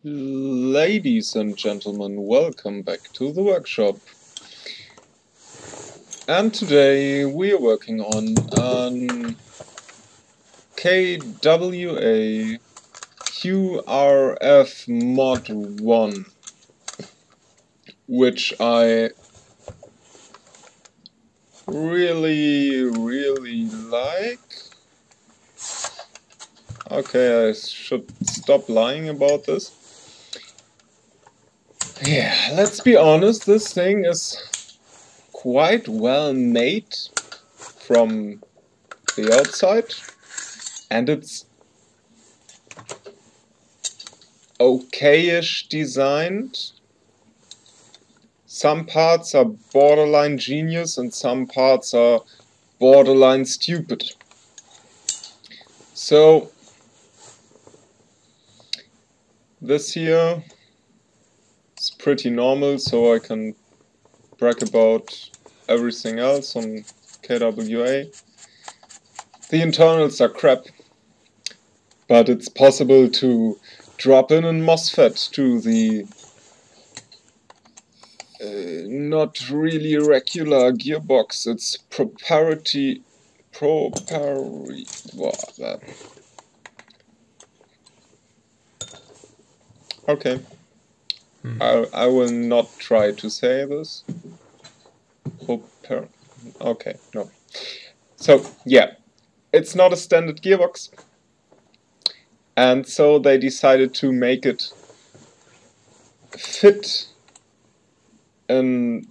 Ladies and gentlemen, welcome back to the workshop. And today we are working on an KWA QRF Mod 1, which I really like. Okay, I should stop lying about this. Yeah, let's be honest, this thing is quite well made from the outside, and it's okayish designed. Some parts are borderline genius and some parts are borderline stupid. So this here is pretty normal, so I can brag about everything else on KWA. The internals are crap, but it's possible to drop in a MOSFET to the not really regular gearbox. It's okay. I will not try to say this. Okay, no. So, yeah, it's not a standard gearbox. And so they decided to make it fit in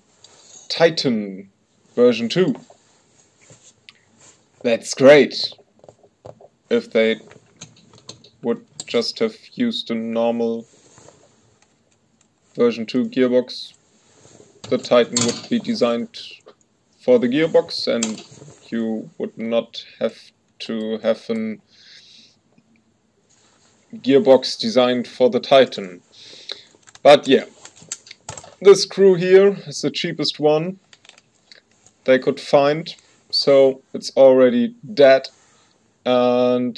Titan version 2. That's great. If they would just have used a normal version 2 gearbox, the Titan would be designed for the gearbox and you would not have to have a gearbox designed for the Titan. But yeah, this screw here is the cheapest one they could find, so it's already dead, and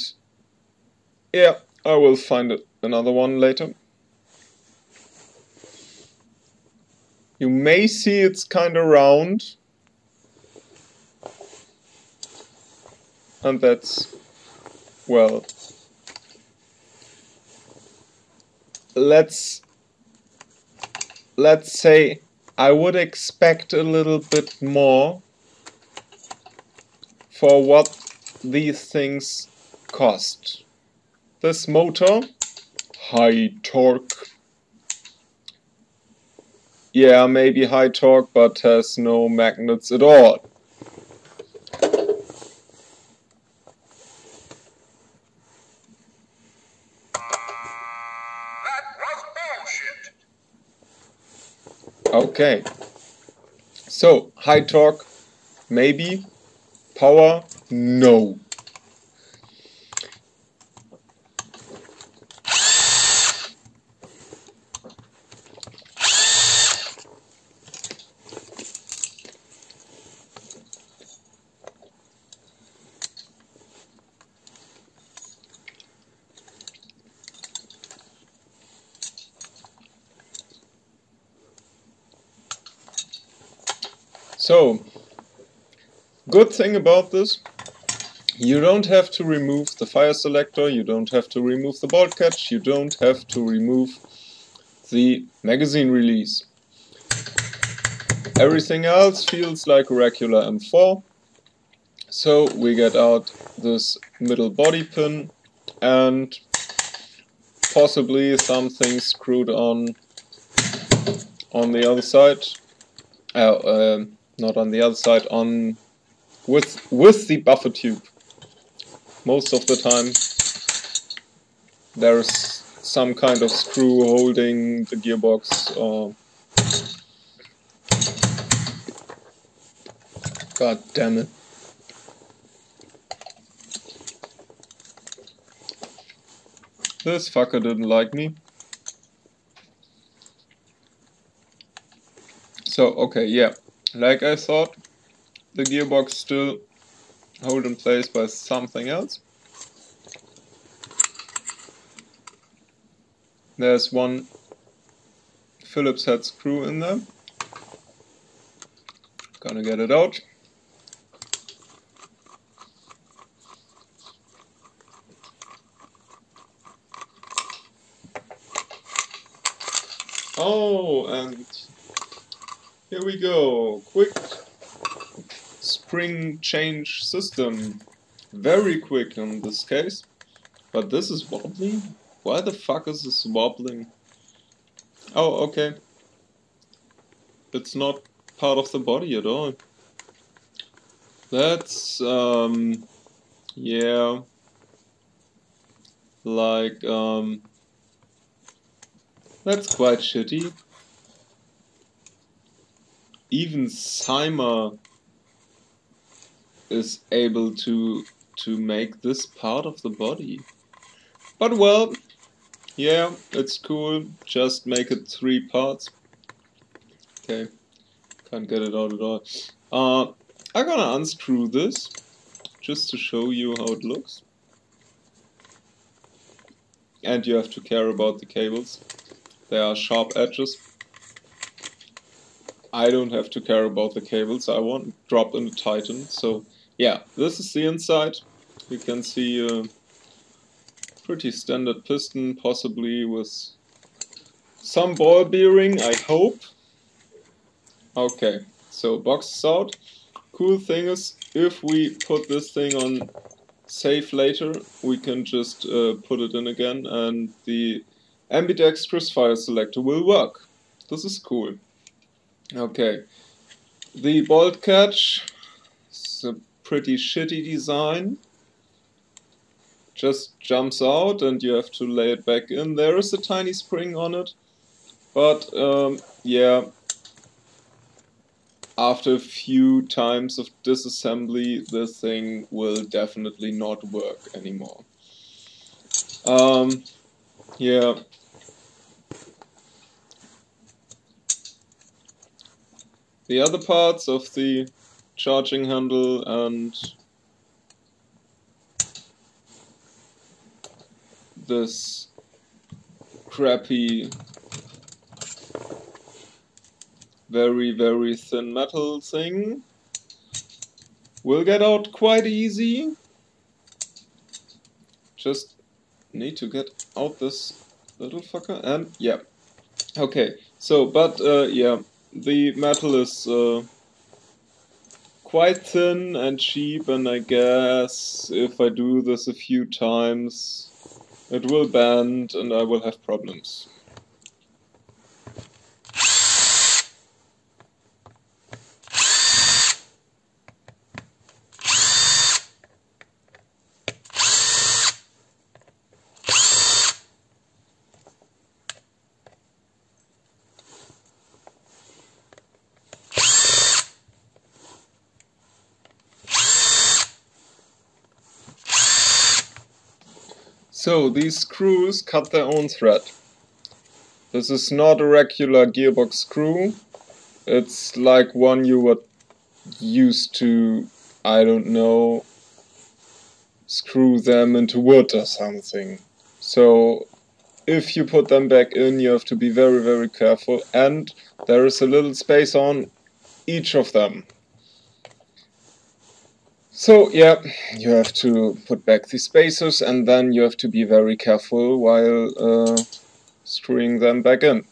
yeah, I will find another one later. You may see it's kind of round, and that's, well, let's say I would expect a little bit more for what these things cost. This motor, high torque. Yeah, maybe high torque, but has no magnets at all. Okay, so high torque, maybe. Power, no. So, good thing about this, you don't have to remove the fire selector, you don't have to remove the bolt catch, you don't have to remove the magazine release. Everything else feels like a regular M4. So we get out this middle body pin and possibly something screwed on the other side. Not on the other side, on with the buffer tube. Most of the time there's some kind of screw holding the gearbox, or god damn it. This fucker didn't like me. So, okay, yeah. Like I thought, the gearbox still held in place by something else. There's one Phillips head screw in there. Gonna get it out. Oh, and here we go. Quick spring change system. Very quick in this case. But this is wobbly? Why the fuck is this wobbling? Oh, okay. It's not part of the body at all. That's, yeah. Like, that's quite shitty. Even Cyma is able to make this part of the body. But well, yeah, it's cool. Just make it 3 parts. Okay, can't get it out at all. I'm gonna unscrew this just to show you how it looks. And you have to care about the cables. There are sharp edges. I don't have to care about the cables. I won't drop in the Titan. So yeah, this is the inside. You can see a pretty standard piston, possibly with some ball bearing, I hope. Okay, so box is out. Cool thing is, if we put this thing on save later, we can just put it in again and the ambidextrous file selector will work. This is cool. Okay, the bolt catch is a pretty shitty design. Just jumps out and you have to lay it back in. There is a tiny spring on it, but yeah, after a few times of disassembly, this thing will definitely not work anymore. Yeah. The other parts of the charging handle and this crappy, very thin metal thing will get out quite easy. Just need to get out this little fucker and yeah. Okay, so but yeah, the metal is quite thin and cheap, and I guess if I do this a few times it will bend and I will have problems. So these screws cut their own thread. This is not a regular gearbox screw. It's like one you would use to, I don't know, screw them into wood or something. So if you put them back in, you have to be very careful, and there is a little space on each of them. So yeah, you have to put back the spacers and then you have to be very careful while screwing them back in.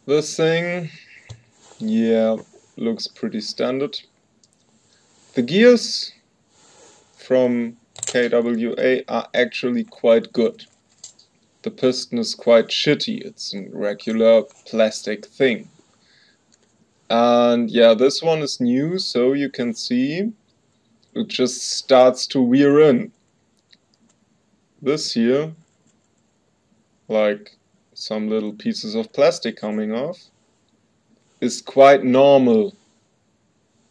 This thing, yeah, looks pretty standard. The gears from KWA are actually quite good. The piston is quite shitty, it's a regular plastic thing. And yeah, this one is new, so you can see it just starts to wear in. This here, like some little pieces of plastic coming off, is quite normal.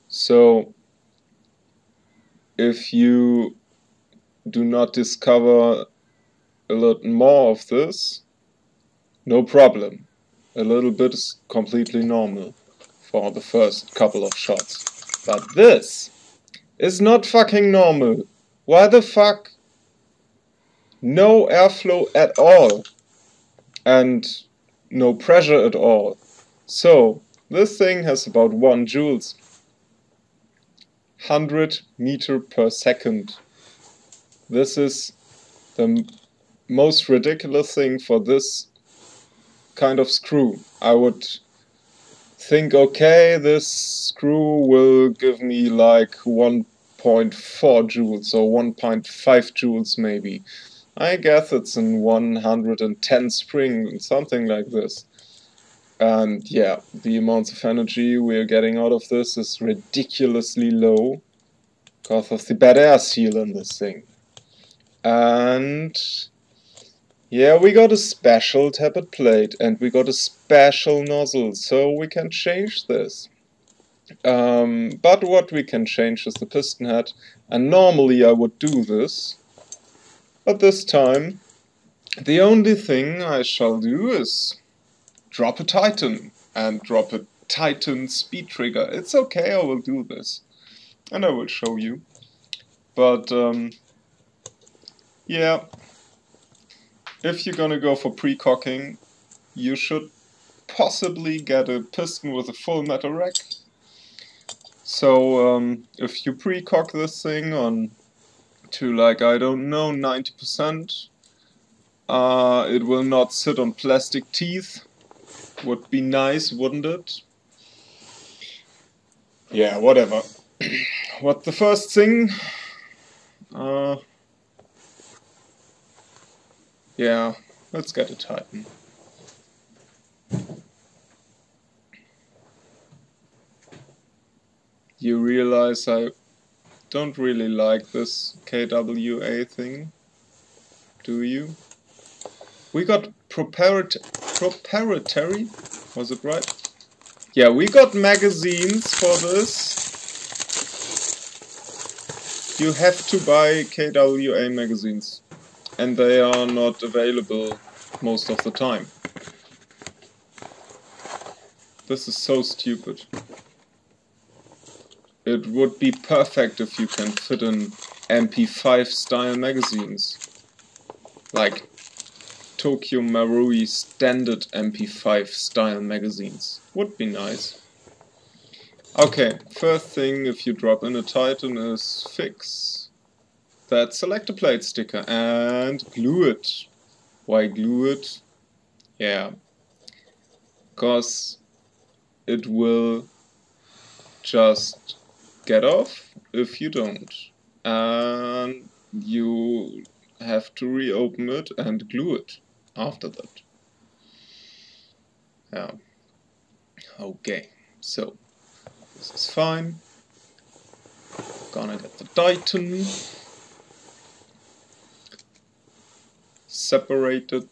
So if you do not discover a lot more of this, no problem. A little bit is completely normal for the first couple of shots. But this is not fucking normal. Why the fuck no airflow at all and no pressure at all. So this thing has about 1 joules, 100 meter per second. This is the most ridiculous thing for this kind of screw. I would think, okay, this screw will give me like 1.4 joules or 1.5 joules maybe. I guess it's in 110 spring, something like this. And yeah, the amounts of energy we're getting out of this is ridiculously low because of the bad air seal in this thing. And yeah, we got a special tappet plate and we got a special nozzle, so we can change this. But what we can change is the piston head, and normally I would do this, but this time the only thing I shall do is drop a Titan and drop a Titan speed trigger. It's okay, I will do this and I will show you. But yeah, if you're gonna go for pre-cocking, you should possibly get a piston with a full metal rack. So if you pre-cock this thing on to like, I don't know, 90%, it will not sit on plastic teeth. Would be nice, wouldn't it? Yeah, whatever. What the first thing? Yeah, let's get a Titan. You realize I don't really like this KWA thing, do you? We got proprietary, was it right? Yeah, we got magazines for this. You have to buy KWA magazines, and they are not available most of the time. This is so stupid. It would be perfect if you can fit in MP5 style magazines, like Tokyo Marui standard MP5 style magazines. Would be nice. Okay, first thing if you drop in a Titan is fix that selector plate sticker and glue it. Why glue it? Yeah, because it will just get off if you don't. And you have to reopen it and glue it after that. Yeah. Okay, so this is fine. Gonna get the Titan separated.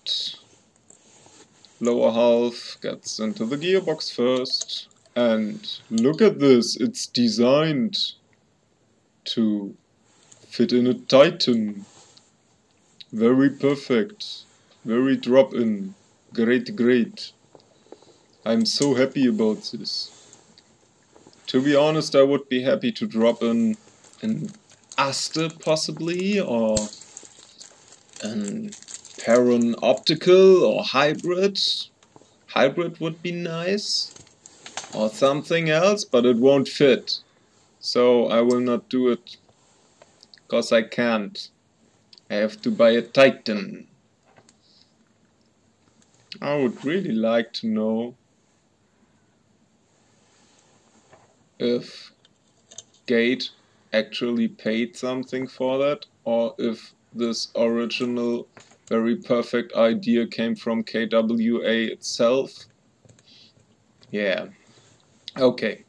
Lower half gets into the gearbox first. And look at this, it's designed to fit in a Titan. Very perfect. Very drop-in. Great, great. I'm so happy about this. To be honest, I would be happy to drop in an Aster possibly, or an Perron Optical or Hybrid. Hybrid would be nice. Or something else, but it won't fit. So I will not do it. Because I can't. I have to buy a Titan. I would really like to know if Gate actually paid something for that, or if this original very perfect idea came from KWA itself. Yeah. Okay.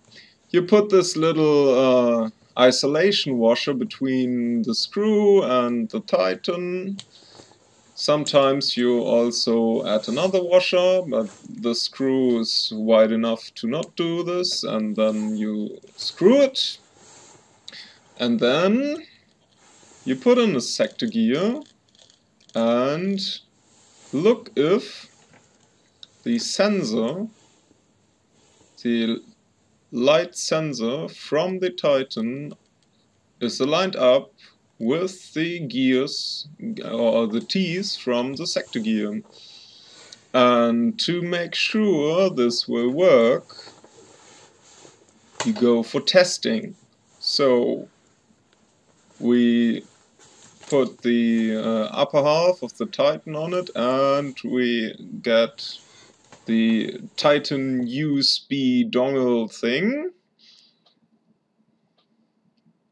You put this little isolation washer between the screw and the Titan. Sometimes you also add another washer, but the screw is wide enough to not do this, and then you screw it. And then you put in a sector gear and look if the sensor, the light sensor from the Titan is aligned up with the gears or the teeth from the sector gear. And to make sure this will work, you go for testing. So we put the upper half of the Titan on it, and we get the Titan USB dongle thing,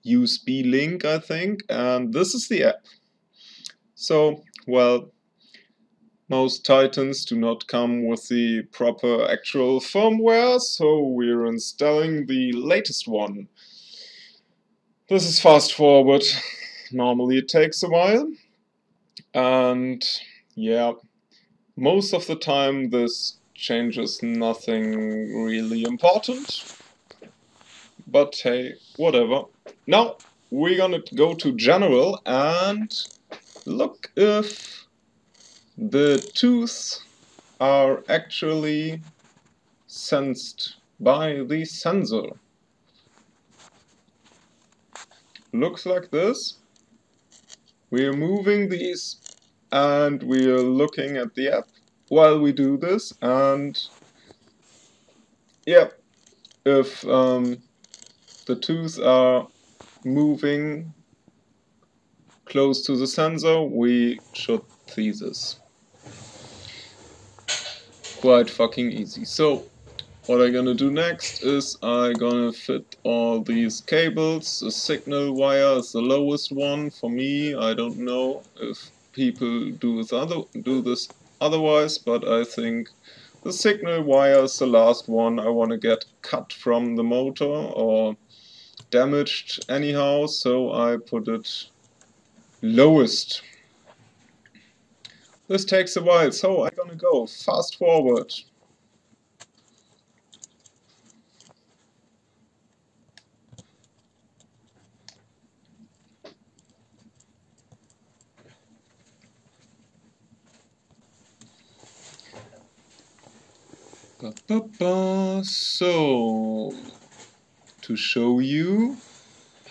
USB link I think, and this is the app. So, well, most Titans do not come with the proper actual firmware, so we're installing the latest one. This is fast forward. Normally it takes a while, and yeah, most of the time this changes nothing really important, but hey, whatever. Now we're gonna go to general and look if the tooths are actually sensed by the sensor. Looks like this. We are moving these and we are looking at the app while we do this, and yeah, if the tooths are moving close to the sensor, we should see this. Quite fucking easy. So what I'm gonna do next is I'm gonna fit all these cables. The signal wire is the lowest one for me. I don't know if people do this otherwise, but I think the signal wire is the last one I want to get cut from the motor or damaged anyhow, so I put it lowest. This takes a while, so I'm gonna go fast forward. So, to show you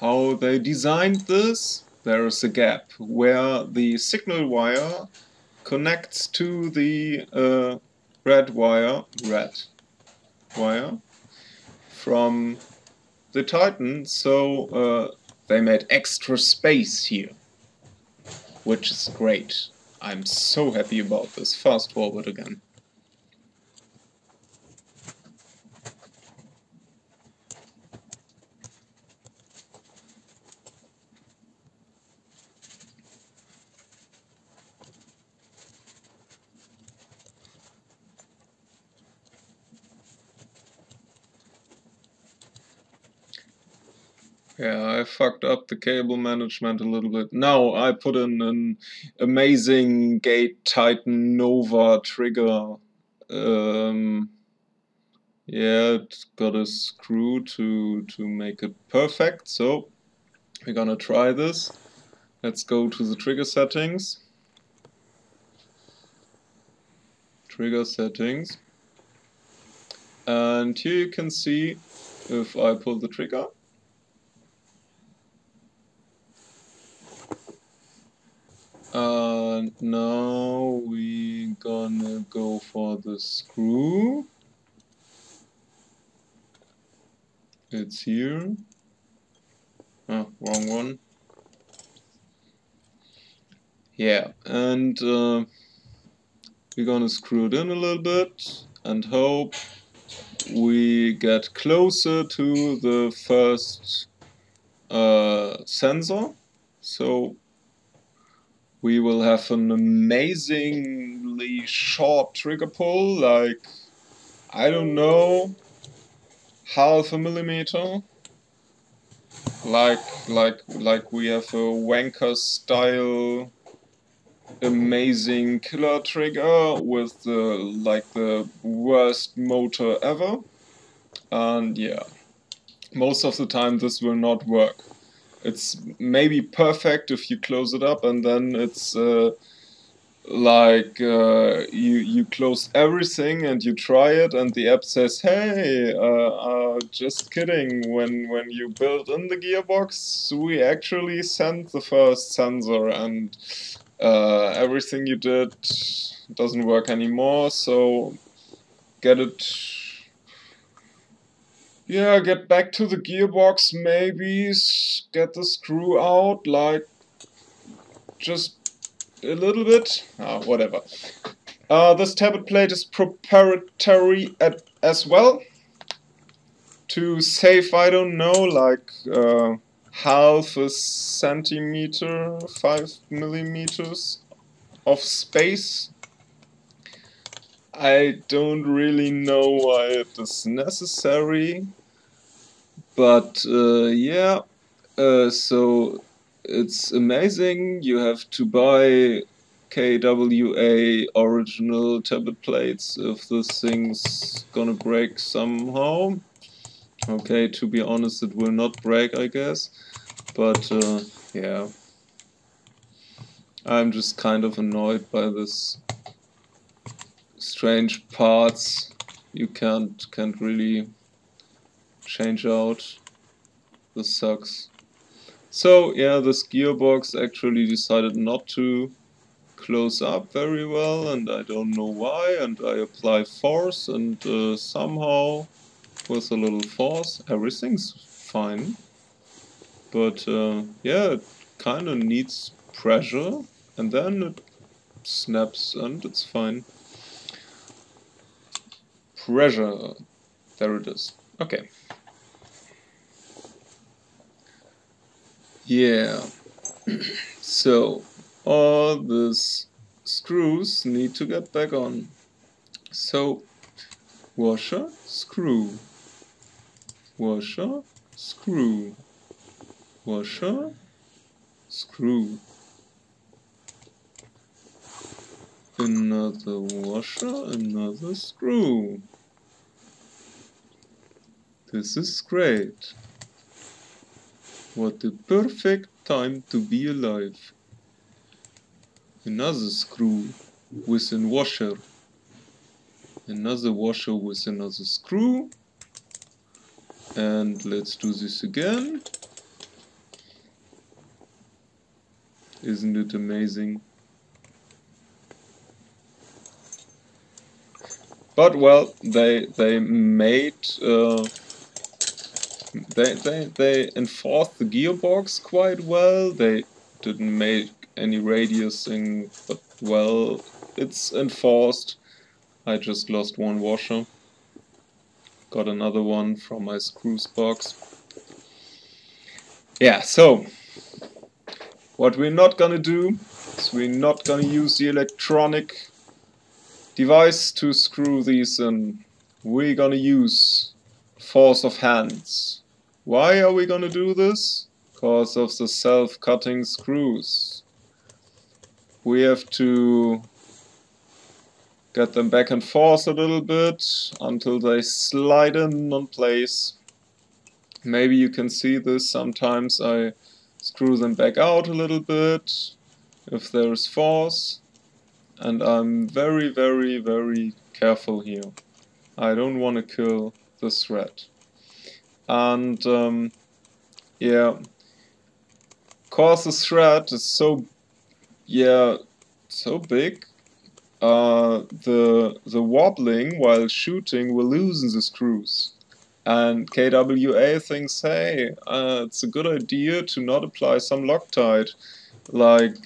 how they designed this, there is a gap where the signal wire connects to the red wire from the Titan, so they made extra space here, which is great. I'm so happy about this. Fast forward again. Yeah, I fucked up the cable management a little bit. Now I put in an amazing Gate Titan Nova trigger. Yeah, it's got a screw to make it perfect. So we're gonna try this. Let's go to the trigger settings. Trigger settings. And here you can see if I pull the trigger. And now we're gonna go for the screw. It's here. Oh, wrong one. Yeah, and we're gonna screw it in a little bit and hope we get closer to the first sensor. So we will have an amazingly short trigger pull, like, I don't know, half a millimeter. Like we have a wanker style amazing killer trigger with the worst motor ever. And yeah, most of the time this will not work. It's maybe perfect if you close it up, and then it's like you close everything and you try it, and the app says, "Hey, just kidding. When you build in the gearbox, we actually sent the first sensor, and everything you did doesn't work anymore. So get it." Yeah, get back to the gearbox, maybe get the screw out, like just a little bit. Whatever. This tablet plate is proprietary as well. To save, I don't know, like half a centimeter, 5 millimeters of space. I don't really know why it is necessary, but yeah, so it's amazing. You have to buy KWA original tablet plates if this thing's gonna break somehow. Okay, to be honest, it will not break, I guess, but yeah, I'm just kind of annoyed by this strange parts you can't really change out. This sucks. So yeah, this gearbox actually decided not to close up very well, and I don't know why, and I apply force, and somehow with a little force everything's fine. But yeah, it kinda needs pressure, and then it snaps and it's fine. Pressure. There it is. Okay. Yeah. So, all these screws need to get back on. So, washer, screw. Washer, screw. Washer, screw. Another washer, another screw. This is great. What a perfect time to be alive. Another screw with a washer. Another washer with another screw. And let's do this again. Isn't it amazing? But well, they made they enforced the gearbox quite well. They didn't make any radius thing, but well, it's enforced. I just lost one washer. Got another one from my screws box. Yeah, so what we're not gonna do is we're not gonna use the electronic device to screw these in. We're gonna use force of hands. Why are we gonna do this? Because of the self-cutting screws. We have to get them back and forth a little bit until they slide in on place. Maybe you can see this. Sometimes I screw them back out a little bit if there is force. And I'm very, very, very careful here. I don't want to kill the thread. And yeah, cause the thread is so big. The wobbling while shooting will loosen the screws. And KWA thinks, hey, it's a good idea to not apply some Loctite, like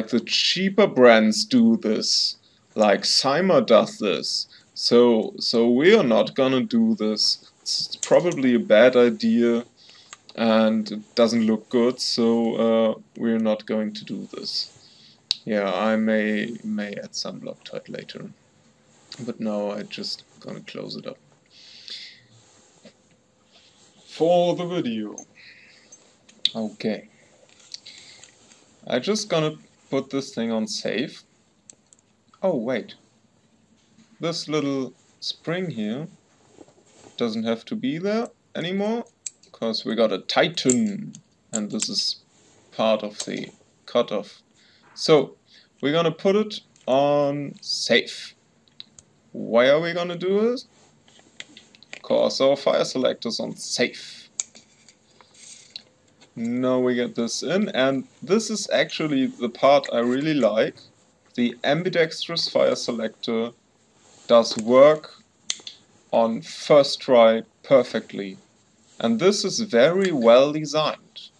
the cheaper brands do this, like Cymer does this. So we are not gonna do this. It's probably a bad idea, and it doesn't look good. So we're not going to do this. Yeah, I may add some Loctite later, but now I'm just gonna close it up for the video. Okay, I'm just gonna put this thing on safe. Oh wait, this little spring here doesn't have to be there anymore, because we got a Titan, and this is part of the cutoff. So we're gonna put it on safe. Why are we gonna do this? Because our fire selector is on safe. Now we get this in, and this is actually the part I really like. The ambidextrous fire selector does work on first try perfectly. And this is very well designed.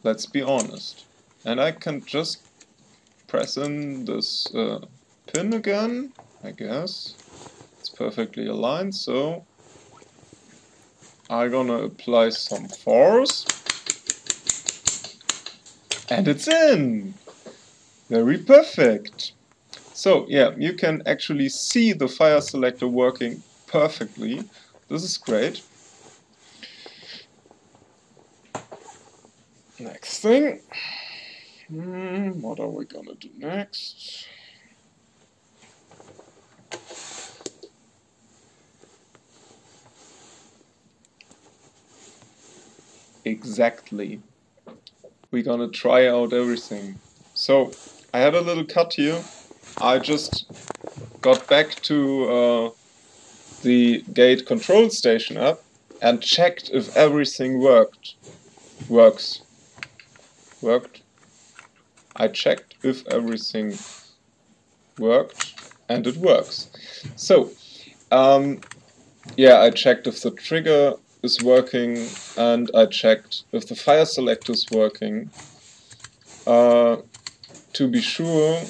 Let's be honest. And I can just press in this pin again, I guess. It's perfectly aligned, so I'm gonna apply some force. And it's in! Very perfect! So yeah, you can actually see the fire selector working perfectly. This is great. Next thing. What are we gonna do next? Exactly. We're gonna try out everything. So, I had a little cut here. I just got back to the gate control station app and checked if everything worked. Worked. I checked if everything worked, and it works. So, yeah, I checked if the trigger is working, and I checked if the fire selector is working. To be sure,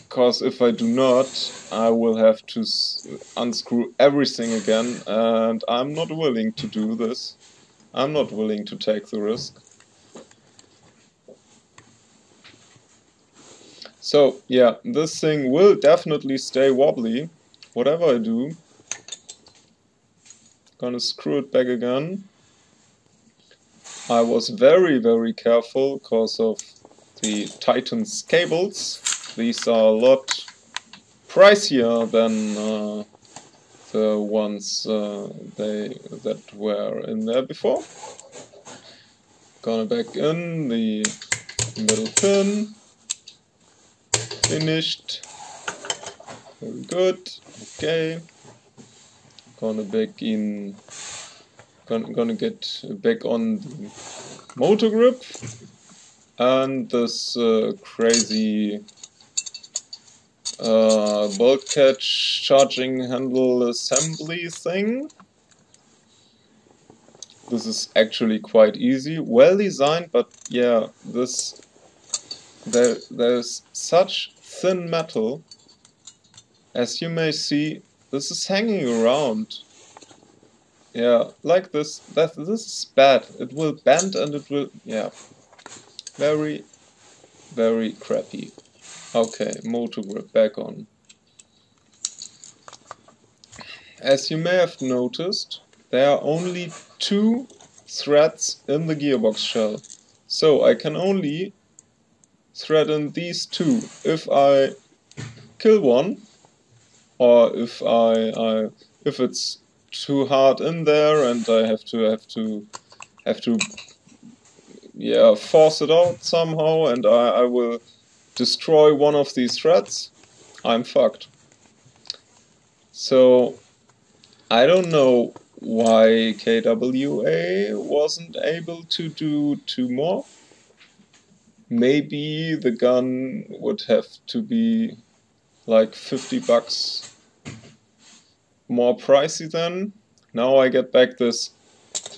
because if I do not, I will have to unscrew everything again, and I'm not willing to do this. I'm not willing to take the risk. So, yeah, this thing will definitely stay wobbly, whatever I do. Gonna screw it back again. I was very, very careful because of the Titan's cables. These are a lot pricier than the ones that were in there before. Gonna back in the middle pin. Finished. Very good. Okay. Gonna back in. Gonna get back on the motor grip and this crazy bolt catch charging handle assembly thing. This is actually quite easy, well designed, but yeah, there's such thin metal. As you may see, this is hanging around. Yeah, like this. This is bad. It will bend and it will, yeah, very, very crappy. Okay, motor grip back on. As you may have noticed, there are only 2 threads in the gearbox shell. So I can only thread in these 2. If I kill one, or if if it's too hard in there and I have to yeah, force it out somehow, and I will destroy one of these threads, I'm fucked. So I don't know why KWA wasn't able to do 2 more. Maybe the gun would have to be like $50 more pricey then. Now I get back this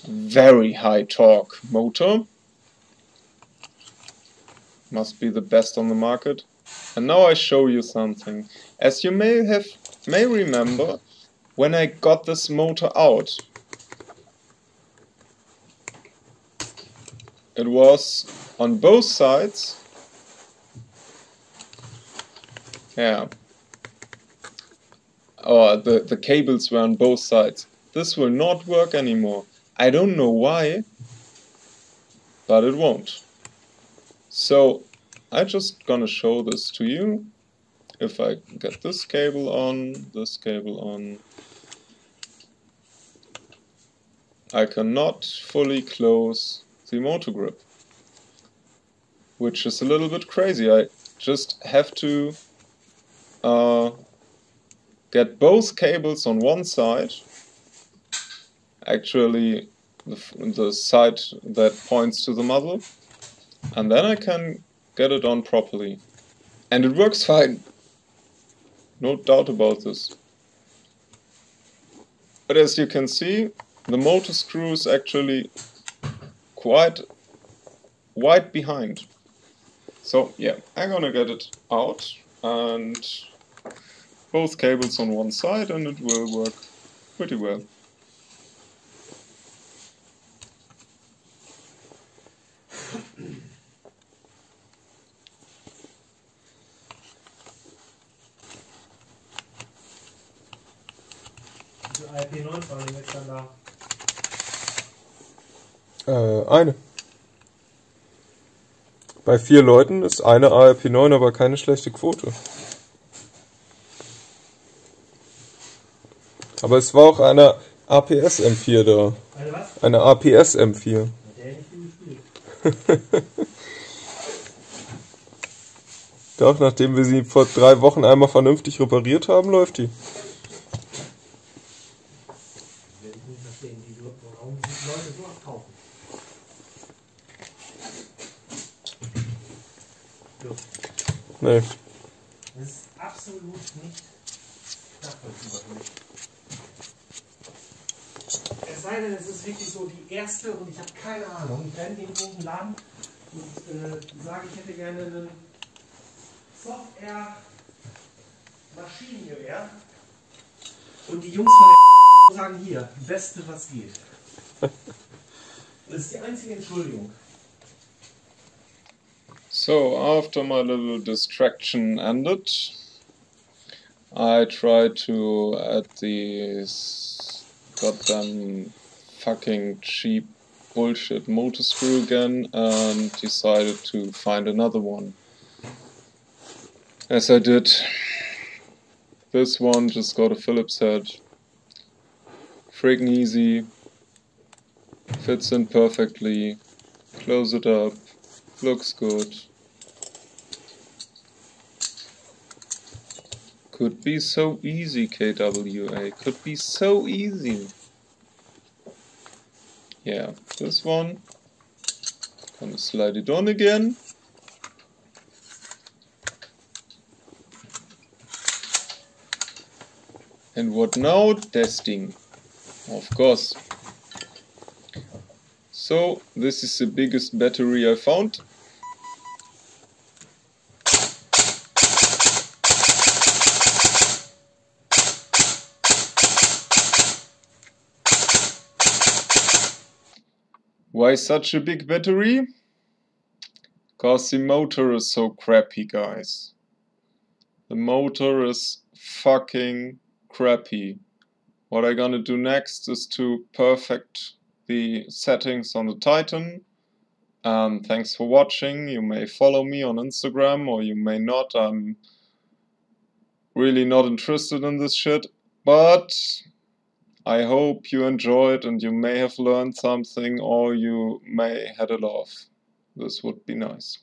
very high torque motor. Must be the best on the market. And now I show you something. As you may remember, when I got this motor out, it was on both sides. Yeah. Or the cables were on both sides. This will not work anymore. I don't know why, but it won't. So I'm just gonna show this to you. If I get this cable on, I cannot fully close the motor grip. which is a little bit crazy. I just have to get both cables on one side, actually the side that points to the muzzle, and then I can get it on properly. And it works fine, no doubt about this. But as you can see, the motor screw is actually quite wide behind. So yeah, I'm gonna get it out and both cables on one side, and it will work pretty well. IP9 ist dann da? Eine. Bei 4 Leuten ist eine ARP9 aber keine schlechte Quote. Aber es war auch eine APS M4 da. Eine was? Eine APS M4. Der hätte ich viel gespielt. Doch, nachdem wir sie vor 3 Wochen einmal vernünftig repariert haben, läuft die. Werde ich nicht verstehen, warum die Leute sowas kaufen. So. Nee. Das ist absolut nicht nachvollziehbar für mich. Es sei denn, es ist wirklich so die erste und ich habe keine Ahnung. Ich renne in irgendeinen Laden und sage, ich hätte gerne einen Soft-Air Maschinengewehr. Und die Jungs von der sagen hier, Beste was geht. Das ist die einzige Entschuldigung. So, after my little distraction ended, I tried to add these goddamn fucking cheap bullshit motor screw again and decided to find another one. As I did, this one just got a Phillips head. Friggin' easy, fits in perfectly, close it up, looks good. Could be so easy, KWA, could be so easy. Yeah, this one, gonna slide it on again. And what now? Testing, of course. So, this is the biggest battery I found. Why such a big battery? Cause the motor is so crappy, guys. The motor is fucking crappy. What I'm gonna do next is to perfect the settings on the Titan. Thanks for watching. You may follow me on Instagram or you may not. I'm really not interested in this shit. But I hope you enjoyed and you may have learned something or you may had a laugh. This would be nice.